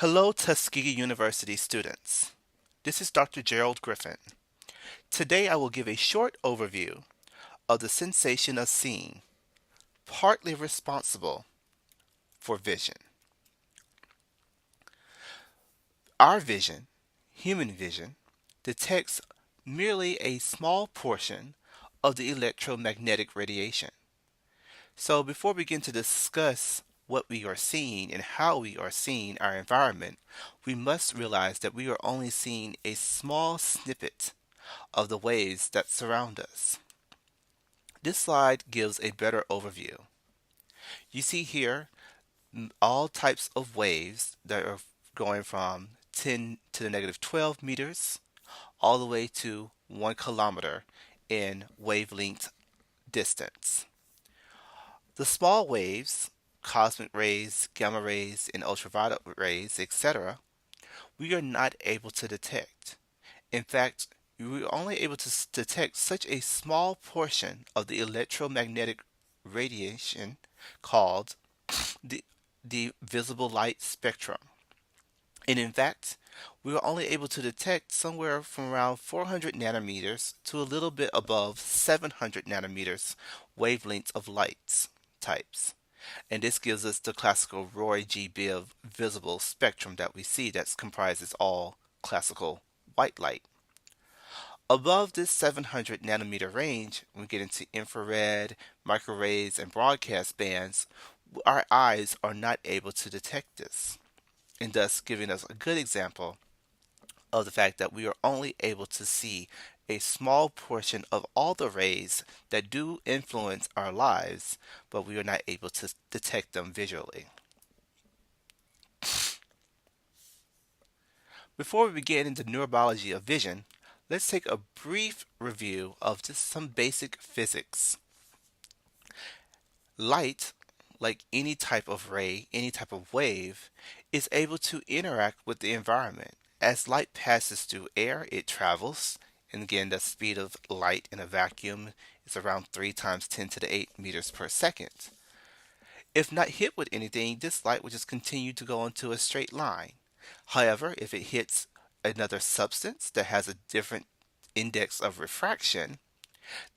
Hello, Tuskegee University students. This is Dr. Gerald Griffin. Today I will give a short overview of the sensation of seeing, partly responsible for vision. Our vision, human vision, detects merely a small portion of the electromagnetic radiation. So before we begin to discuss what we are seeing and how we are seeing our environment, we must realize that we are only seeing a small snippet of the waves that surround us. This slide gives a better overview. You see here all types of waves that are going from 10 to the negative 12 meters all the way to 1 kilometer in wavelength distance. The small waves, cosmic rays, gamma rays, and ultraviolet rays, etc., we are not able to detect. In fact, we are only able to detect such a small portion of the electromagnetic radiation called the, the visible light spectrum. And in fact, we were only able to detect somewhere from around 400 nanometers to a little bit above 700 nanometers wavelengths of lights types. And this gives us the classical Roy G. Biv visible spectrum that we see that comprises all classical white light. Above this 700 nanometer range, when we get into infrared, microwaves, and broadcast bands, our eyes are not able to detect this, and thus giving us a good example of the fact that we are only able to see a small portion of all the rays that do influence our lives, but we are not able to detect them visually. Before we begin into neurobiology of vision, let's take a brief review of just some basic physics. Light, like any type of ray, any type of wave, is able to interact with the environment. As light passes through air, it travels, and again, the speed of light in a vacuum is around 3 times 10 to the 8 meters per second. If not hit with anything, this light will just continue to go into a straight line. However, if it hits another substance that has a different index of refraction,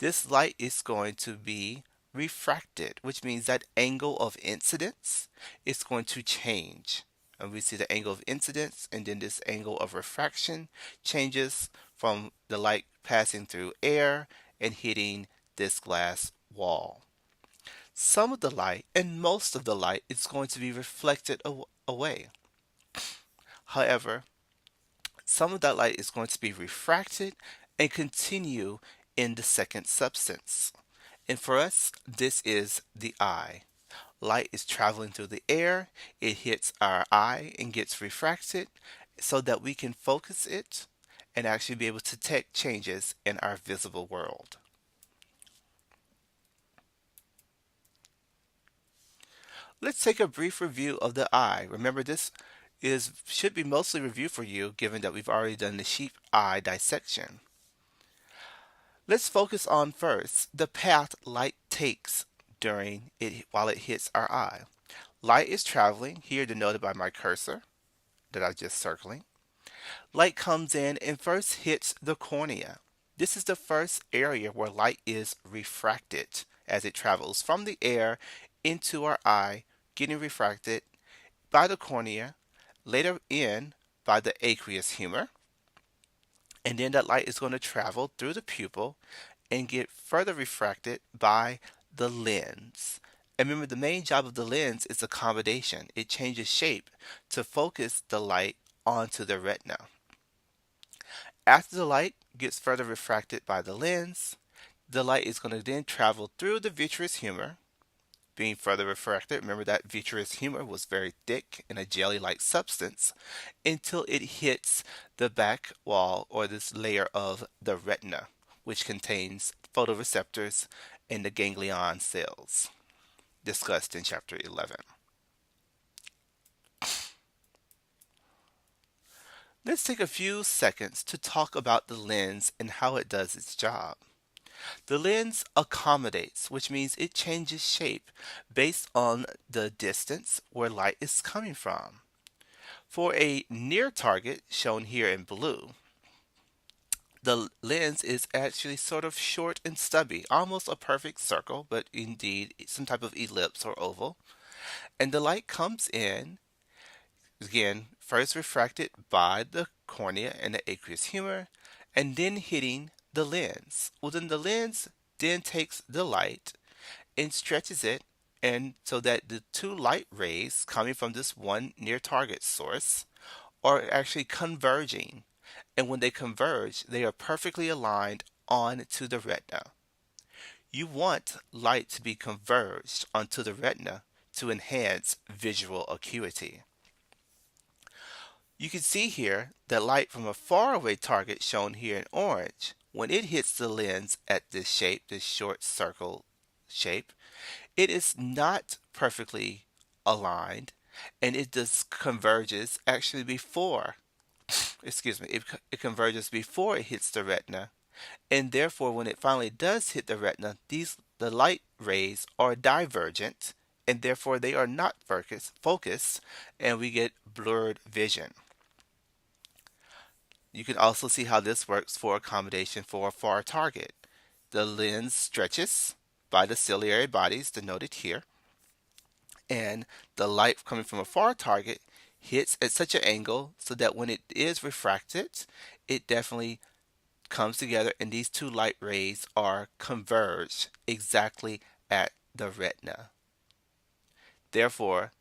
this light is going to be refracted, which means that angle of incidence is going to change. And we see the angle of incidence, and then this angle of refraction changes from the light passing through air and hitting this glass wall. Some of the light and most of the light is going to be reflected away. However, some of that light is going to be refracted and continue in the second substance. And for us, this is the eye. Light is traveling through the air, it hits our eye and gets refracted so that we can focus it and actually be able to detect changes in our visible world. Let's take a brief review of the eye. Remember, this should be mostly review for you given that we've already done the sheep eye dissection. Let's focus on first the path light takes during it while it hits our eye. Light is traveling, here denoted by my cursor that I just circling. Light comes in and first hits the cornea. This is the first area where light is refracted as it travels from the air into our eye, getting refracted by the cornea, later in by the aqueous humor, and then that light is going to travel through the pupil and get further refracted by the lens. And remember, the main job of the lens is accommodation. It changes shape to focus the light onto the retina. After the light gets further refracted by the lens, the light is going to then travel through the vitreous humor, being further refracted. Remember that vitreous humor was very thick and a jelly-like substance until it hits the back wall or this layer of the retina, which contains photoreceptors and the ganglion cells, discussed in chapter 11. Let's take a few seconds to talk about the lens and how it does its job. The lens accommodates, which means it changes shape based on the distance where light is coming from. For a near target, shown here in blue, the lens is actually sort of short and stubby, almost a perfect circle, but indeed some type of ellipse or oval. And the light comes in, again, first refracted by the cornea and the aqueous humor, and then hitting the lens. Well, then the lens then takes the light and stretches it, and so that the two light rays coming from this one near target source are actually converging. And when they converge, they are perfectly aligned onto the retina. You want light to be converged onto the retina to enhance visual acuity. You can see here that light from a faraway target shown here in orange, when it hits the lens at this shape, this short circle shape, it is not perfectly aligned, and it just converges actually before, it converges before it hits the retina, and therefore when it finally does hit the retina, the light rays are divergent, and therefore they are not focused, and we get blurred vision. You can also see how this works for accommodation for a far target. The lens stretches by the ciliary bodies denoted here, and the light coming from a far target hits at such an angle so that when it is refracted, it definitely comes together and these two light rays are converged exactly at the retina. Therefore,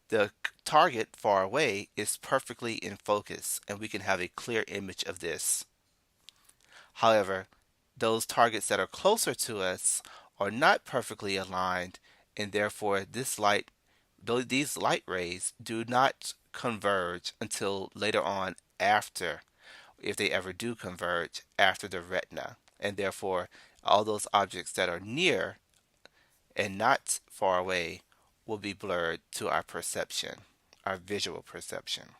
the target far away is perfectly in focus and we can have a clear image of this. However, those targets that are closer to us are not perfectly aligned, and therefore these light rays do not converge until later on, after, if they ever do converge, after the retina. And therefore, all those objects that are near and not far away will be blurred to our perception, our visual perception.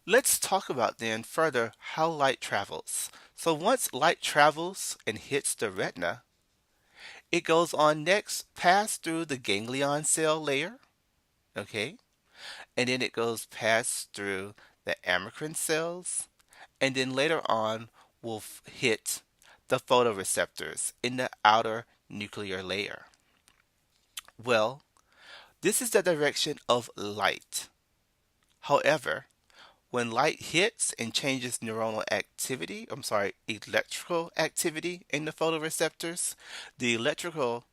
Let's talk about then further how light travels. So once light travels and hits the retina, it goes on next past through the ganglion cell layer, okay? And then it goes past through the amacrine cells, and then later on will hit the photoreceptors in the outer nuclear layer. Well, this is the direction of light. However, when light hits and changes electrical activity in the photoreceptors, the electrical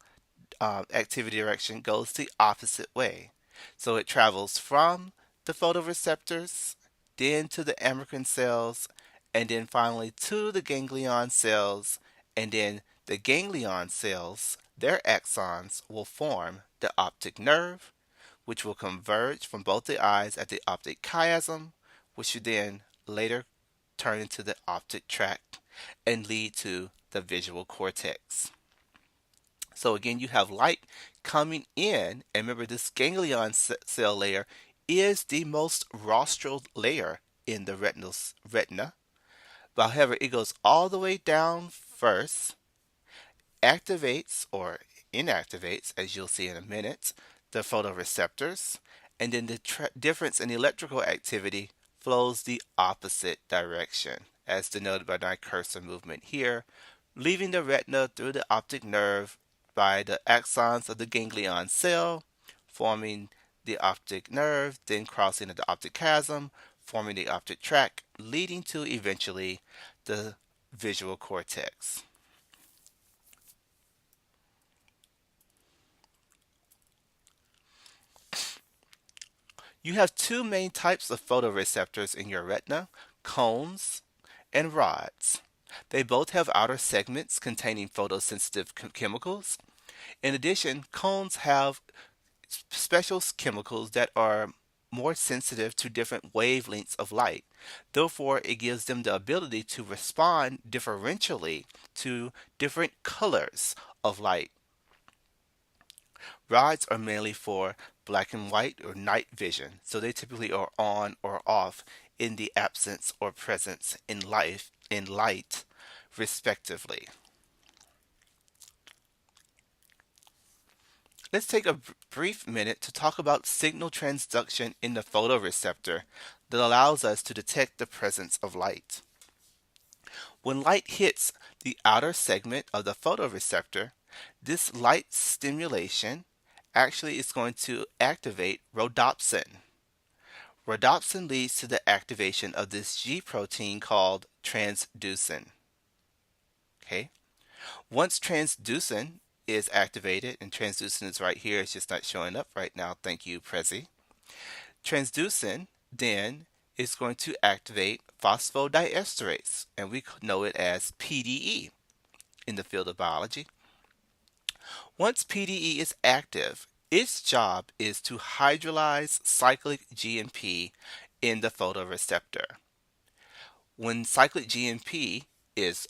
activity direction goes the opposite way. So it travels from the photoreceptors, then to the amacrine cells, and then finally to the ganglion cells, and then the ganglion cells, their axons will form the optic nerve, which will converge from both the eyes at the optic chiasm, which should then later turn into the optic tract and lead to the visual cortex. So again, you have light coming in, and remember this ganglion cell layer is the most rostral layer in the retina. But however, it goes all the way down first, activates or inactivates, as you'll see in a minute, the photoreceptors, and then the difference in electrical activity flows the opposite direction, as denoted by my cursor movement here, leaving the retina through the optic nerve by the axons of the ganglion cell, forming the optic nerve, then crossing at the optic chiasm, forming the optic tract, leading to eventually the visual cortex. You have two main types of photoreceptors in your retina, cones and rods. They both have outer segments containing photosensitive chemicals. In addition, cones have special chemicals that are more sensitive to different wavelengths of light. Therefore, it gives them the ability to respond differentially to different colors of light. Rods are mainly for black and white or night vision, so they typically are on or off in the absence or presence in light, respectively. Let's take a brief minute to talk about signal transduction in the photoreceptor that allows us to detect the presence of light. When light hits the outer segment of the photoreceptor, this light stimulation actually is going to activate rhodopsin. Rhodopsin leads to the activation of this G protein called transducin. Okay? Once transducin is activated, and transducin is right here, it's just not showing up right now. Thank you, Prezi. Transducin then is going to activate phosphodiesterase, and we know it as PDE in the field of biology. Once PDE is active, its job is to hydrolyze cyclic GMP in the photoreceptor. When cyclic GMP is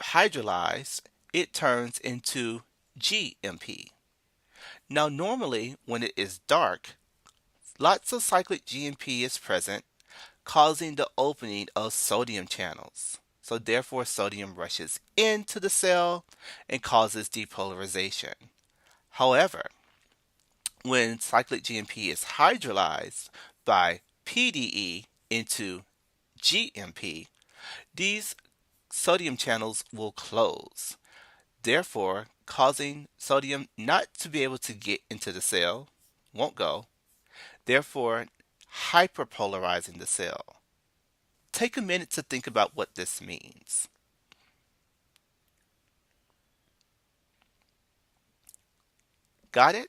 hydrolyzed, it turns into GMP. Now, normally, when it is dark, lots of cyclic GMP is present, causing the opening of sodium channels. So therefore, sodium rushes into the cell and causes depolarization. However, when cyclic GMP is hydrolyzed by PDE into GMP, these sodium channels will close, therefore causing sodium not to be able to get into the cell, won't go, therefore hyperpolarizing the cell. Take a minute to think about what this means. Got it?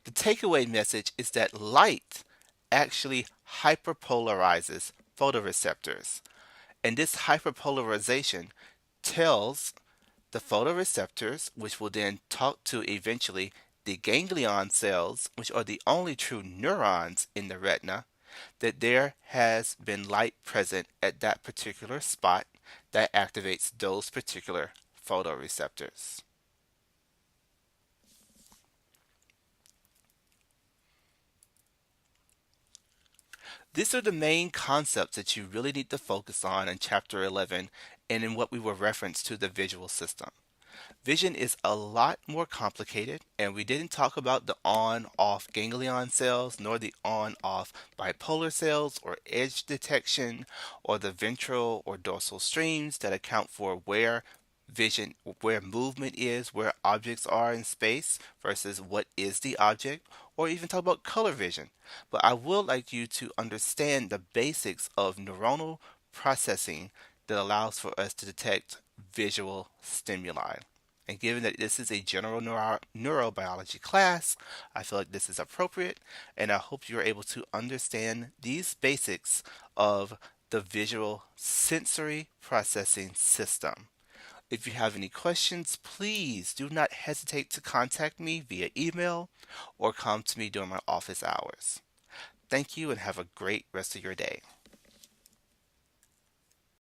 The takeaway message is that light actually hyperpolarizes photoreceptors, and this hyperpolarization tells the photoreceptors, which will then talk to eventually the ganglion cells, which are the only true neurons in the retina, that there has been light present at that particular spot that activates those particular photoreceptors. These are the main concepts that you really need to focus on in Chapter 11 and in what we will reference to the visual system. Vision is a lot more complicated, and we didn't talk about the on-off ganglion cells, nor the on-off bipolar cells, or edge detection, or the ventral or dorsal streams that account for where vision, where movement is, where objects are in space versus what is the object, or even talk about color vision. But I would like you to understand the basics of neuronal processing that allows for us to detect visual stimuli. And given that this is a general neurobiology class, I feel like this is appropriate, and I hope you're able to understand these basics of the visual sensory processing system. If you have any questions, please do not hesitate to contact me via email or come to me during my office hours. Thank you and have a great rest of your day.